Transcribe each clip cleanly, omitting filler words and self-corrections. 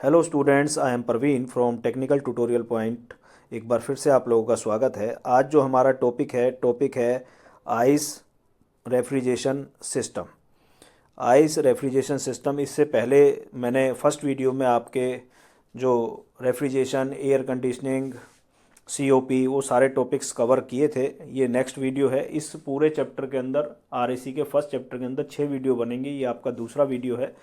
Hello students, I am Praveen from Technical Tutorial Point. एक बार फिर से आप लोगों का स्वागत है। आज जो हमारा टॉपिक है ice refrigeration system. Ice refrigeration system, इससे पहले मैंने फर्स्ट वीडियो में आपके जो रेफ्रिजरेशन, एयर कंडीशनिंग, सीओपी, वो सारे टॉपिक्स कवर किए थे। ये नेक्स्ट वीडियो है। इस पूरे चैप्टर के अंदर, आरएसी के फर्स्ट चैप्टर के अंदर 6 वीडियो बनेंगे। ये आपका दूसरा वीडियो है।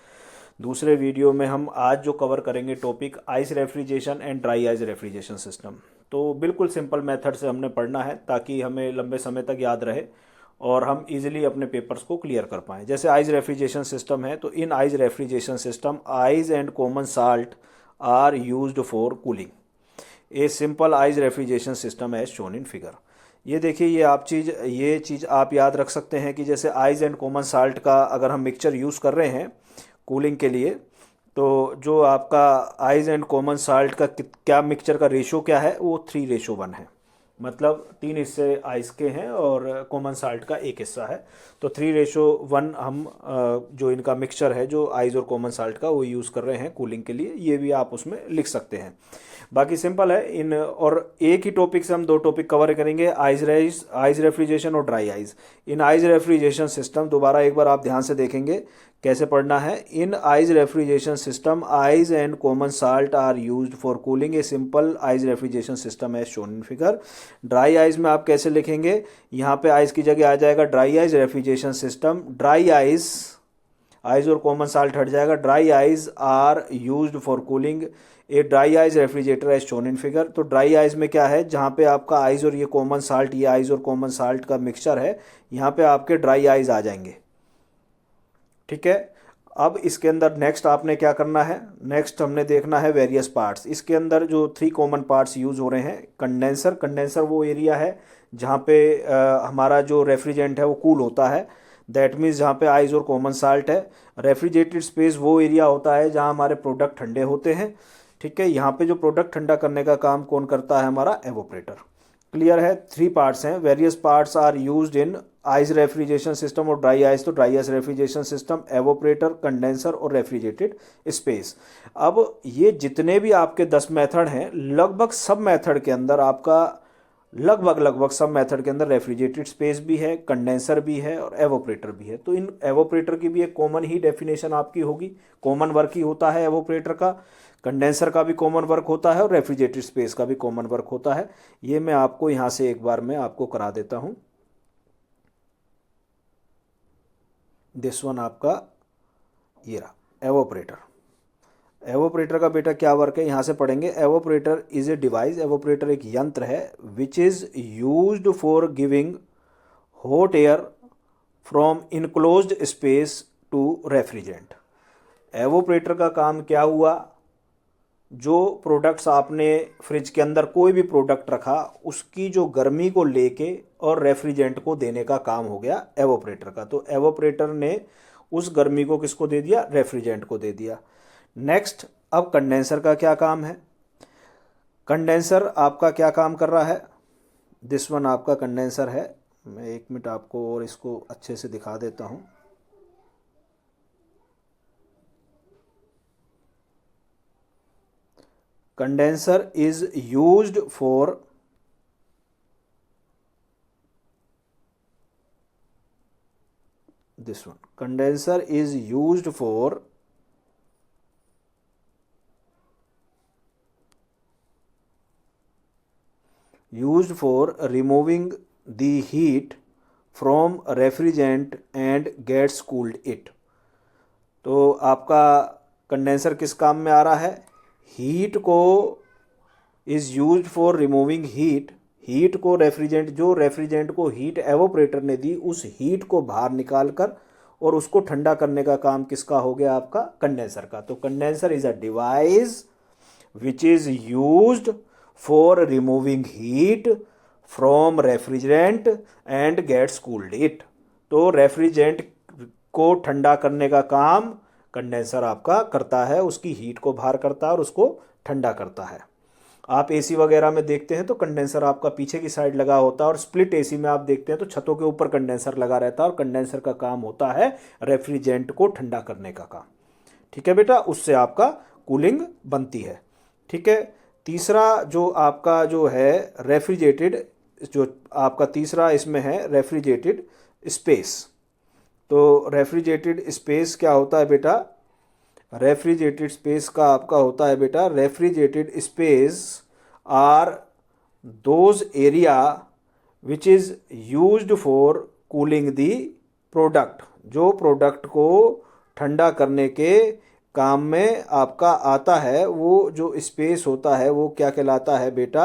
दूसरे वीडियो में हम आज जो कवर करेंगे topic ice refrigeration and dry ice refrigeration system. तो बिल्कुल सिंपल मेथड से हमने पढ़ना है ताकि हमें लंबे समय तक याद रहे और हम इजीली अपने पेपर्स को क्लियर कर पाएँ। जैसे आइस रेफ्रिजरेशन सिस्टम है, तो in ice refrigeration system ice and common salt are used for cooling. A simple ice refrigeration system as shown in figure. ये देखिए, ये चीज़ आप याद रख सकते हैं कि जैसे आइस एंड कॉमन साल्ट का अगर हम मिक्सचर यूज़ कर रहे हैं कूलिंग के लिए, तो जो आपका आइस एंड कॉमन साल्ट का क्या मिक्सचर का रेशो क्या है, वो 3:1 है। मतलब 3 हिस्से आइस के हैं और कॉमन साल्ट का 1 हिस्सा है। तो 3:1 हम जो इनका मिक्सचर है, जो आइस और कॉमन साल्ट का, वो यूज़ कर रहे हैं कूलिंग के लिए। ये भी आप उसमें लिख सकते हैं। बाकी सिंपल है इन, और एक ही टॉपिक से हम 2 टॉपिक कवर करेंगे, आइस रेफ्रिजरेशन और ड्राई आइस। इन आइस रेफ्रिजरेशन सिस्टम दोबारा एक बार आप ध्यान से देखेंगे कैसे पढ़ना है। In ice refrigeration system ice and common salt are used for cooling a simple ice refrigeration system as shown in figure. Dry ice में आप कैसे लिखेंगे, यहाँ पे आइस की जगह आ जाएगा dry ice refrigeration system. Dry ice और कॉमन साल्ट हट जाएगा। Dry ice are used for cooling a dry ice refrigerator as shown in figure. तो ड्राई आइस में क्या है, जहाँ पे आपका आइस और ये कॉमन साल्ट, ये आइस और कॉमन साल्ट का मिक्सचर है, यहाँ पे आपके ड्राई आइस आ जाएंगे। ठीक है। अब इसके अंदर नेक्स्ट आपने क्या करना है, नेक्स्ट हमने देखना है वेरियस पार्ट्स। इसके अंदर जो 3 कॉमन पार्ट्स यूज़ हो रहे हैं, कंडेंसर वो एरिया है जहाँ पे हमारा जो रेफ्रिजरेंट है वो कूल होता है। दैट मीन्स जहाँ पे आइस और कॉमन साल्ट है। रेफ्रिजरेटेड स्पेस वो एरिया होता है जहाँ हमारे प्रोडक्ट ठंडे होते हैं। ठीक है। यहाँ पे जो प्रोडक्ट ठंडा करने का काम कौन करता है, हमारा एवोपरेटर। क्लियर है। 3 पार्ट्स हैं। Various parts are used in ice refrigeration system और ड्राई आइस। तो dry ice refrigeration system, evaporator, condenser और रेफ्रिजरेटेड स्पेस। अब ये जितने भी आपके 10 मेथड हैं, लगभग सब मेथड के अंदर आपका लगभग सब मेथड के अंदर रेफ्रिजरेटेड स्पेस भी है, कंडेंसर भी है और एवोपरेटर भी है। तो इन एवोपरेटर की भी एक कॉमन ही डेफिनेशन आपकी होगी। कॉमन वर्क ही होता है एवोपरेटर का, कंडेंसर का भी कॉमन वर्क होता है और रेफ्रिजरेटेड स्पेस का भी कॉमन वर्क होता है। ये मैं आपको यहाँ से एक बार मैं आपको करा देता हूँ। दिस वन आपका ये रहा एवोपरेटर। एवोपरेटर का बेटा क्या वर्क है, यहाँ से पढ़ेंगे। Evaporator is a device, evaporator एक यंत्र है, which is used for giving hot air from enclosed space to refrigerant. Evaporator का काम क्या हुआ, जो प्रोडक्ट्स आपने फ्रिज के अंदर कोई भी प्रोडक्ट रखा, उसकी जो गर्मी को लेके और रेफ्रिजरेंट को देने का काम हो गया एवोपरेटर का। तो एवोपरेटर ने उस गर्मी को किसको दे दिया, रेफ्रिजरेंट को दे दिया। नेक्स्ट, अब कंडेंसर का क्या काम है। कंडेंसर आपका क्या काम कर रहा है, दिस वन आपका कंडेंसर है। मैं 1 मिनट आपको और इसको अच्छे से दिखा देता हूँ। Condenser is used for this one. Condenser is used for removing the heat from refrigerant and gets cooled it. तो आपका कंडेंसर किस काम में आ रहा है, हीट को is used for removing heat. Heat को जो रेफ्रिजरेंट को हीट एवोपरेटर ने दी, उस हीट को बाहर निकाल कर और उसको ठंडा करने का काम किसका हो गया, आपका कंडेंसर का। तो condenser is a device which is used for removing heat from refrigerant and gets cooled it. तो रेफ्रिजरेंट को ठंडा करने का काम कंडेंसर आपका करता है, उसकी हीट को बाहर करता है और उसको ठंडा करता है। आप एसी वगैरह में देखते हैं तो कंडेंसर आपका पीछे की साइड लगा होता है, और स्प्लिट एसी में आप देखते हैं तो छतों के ऊपर कंडेंसर लगा रहता है, और कंडेंसर का काम होता है रेफ्रिजरेंट को ठंडा करने का काम। ठीक है बेटा, उससे आपका कूलिंग बनती है। ठीक है। तीसरा जो आपका जो है रेफ्रिजरेटेड, जो आपका तीसरा इसमें है रेफ्रिजरेटेड स्पेस। तो रेफ्रिजरेटेड स्पेस क्या होता है बेटा? रेफ्रिजरेटेड स्पेस का आपका होता है बेटा, refrigerated space are those area which is used for cooling the product, जो प्रोडक्ट को ठंडा करने के काम में आपका आता है, वो जो स्पेस होता है वो क्या कहलाता है बेटा?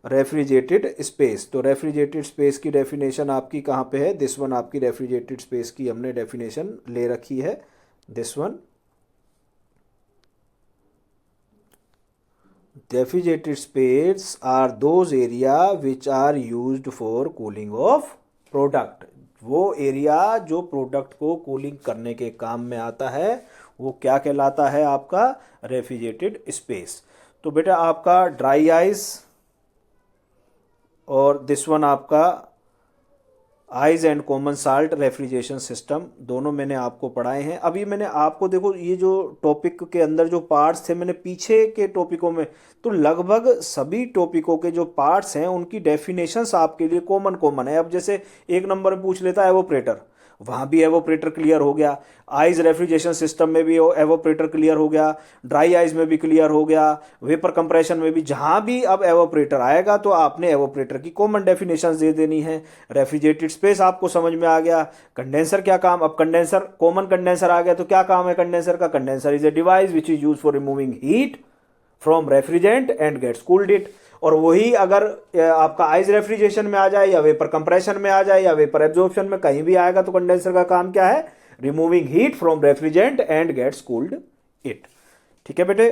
Refrigerated space. तो रेफ्रिजरेटेड स्पेस की डेफिनेशन आपकी कहाँ पे है? दिस वन आपकी रेफ्रिजरेटेड स्पेस की हमने डेफिनेशन ले रखी है, this one. Refrigerated space are those area which are used for cooling of product. वो एरिया जो प्रोडक्ट को कूलिंग करने के काम में आता है वो क्या कहलाता है आपका? Refrigerated space. तो बेटा आपका ड्राई आइस और दिस वन आपका eyes and common salt refrigeration system, दोनों मैंने आपको पढ़ाए हैं। अभी मैंने आपको देखो ये जो टॉपिक के अंदर जो पार्ट्स थे, मैंने पीछे के टॉपिकों में तो लगभग सभी टॉपिकों के जो पार्ट्स हैं उनकी डेफिनेशंस आपके लिए कॉमन है। अब जैसे एक नंबर में पूछ लेता है एवोपरेटर, वहाँ भी एवोपरेटर क्लियर हो गया। आइज रेफ्रिजरेशन सिस्टम में भी एवोपरेटर क्लियर हो गया, ड्राई आइज में भी क्लियर हो गया, वेपर कंप्रेशन में भी। जहाँ भी अब एवोपरेटर आएगा तो आपने एवोपरेटर की कॉमन डेफिनेशन दे देनी है। रेफ्रिजरेटेड स्पेस आपको समझ में आ गया। कंडेंसर क्या काम? अब कंडेंसर, कॉमन कंडेंसर आ गया तो क्या काम है कंडेंसर का? Condenser is a device which is use for removing heat from refrigerant and gets cooled it. और वही अगर आपका आइस रेफ्रिजरेशन में आ जाए या वेपर कंप्रेशन में आ जाए या वेपर एब्जॉर्प्शन में कहीं भी आएगा तो कंडेंसर का काम क्या है? Removing heat from refrigerant and gets cooled it. ठीक है बेटे,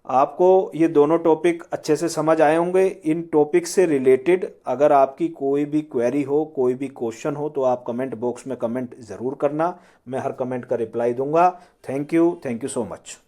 आपको ये दोनों टॉपिक अच्छे से समझ आए होंगे। इन टॉपिक से रिलेटेड अगर आपकी कोई भी क्वेरी हो, कोई भी क्वेश्चन हो तो आप कमेंट बॉक्स में कमेंट ज़रूर करना, मैं हर कमेंट का रिप्लाई दूंगा। Thank you so much.